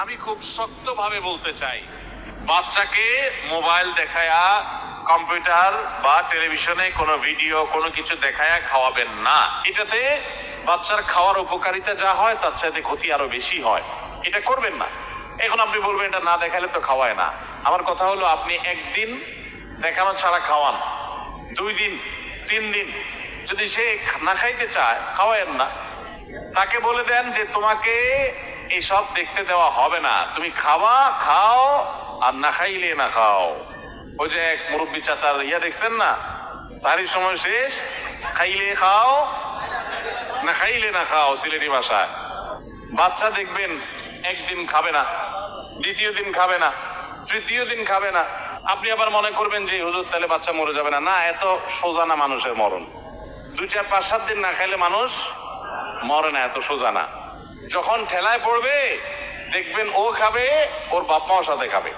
আমি খুব শক্তভাবে বলতে চাই, বাচ্চাকে মোবাইল দেখায়া, কম্পিউটার বা টেলিভিশনে কোনো ভিডিও কোনো কিছু দেখায়া খাওয়াবেন না। এটাতে বাচ্চার খাওয়ার উপকারিতা যা হয় তার চাইতে ক্ষতি আরো বেশি হয়। এটা করবেন না। এখন আপনি বলবেন এটা না দেখালে তো খাওয়ায় না। আমার কথা হলো, আপনি একদিন দেখানো ছাড়া খাওয়ান, 2 দিন 3 দিন, যদি সে না খাইতে চায় খাওয়ায়েন না। তাকে বলে দেন যে তোমাকে এসব দেখতে দেওয়া হবে না, তুমি খাওয়া খাও আর না খাইলে না খাও। ওই যে এক মুরব্বী চাচার দেখছেন না, সারির সময় শেষ, খাইলে খাও না খাইলে না খাও, সিলেটি ভাষায়। বাচ্চা দেখবেন একদিন খাবে না, দ্বিতীয় দিন খাবে না, তৃতীয় দিন খাবে না। আপনি আবার মনে করবেন যে হুজুর তাহলে বাচ্চা মরে যাবে না। না, এত সোজা না মানুষের মরণ। 2, 4, 5, 7 দিন না খাইলে মানুষ মরে না, এত সোজা না। যখন ঠেলায় পড়বে দেখবেন ও খাবে, ওর বাপ মাও সাথে খাবে।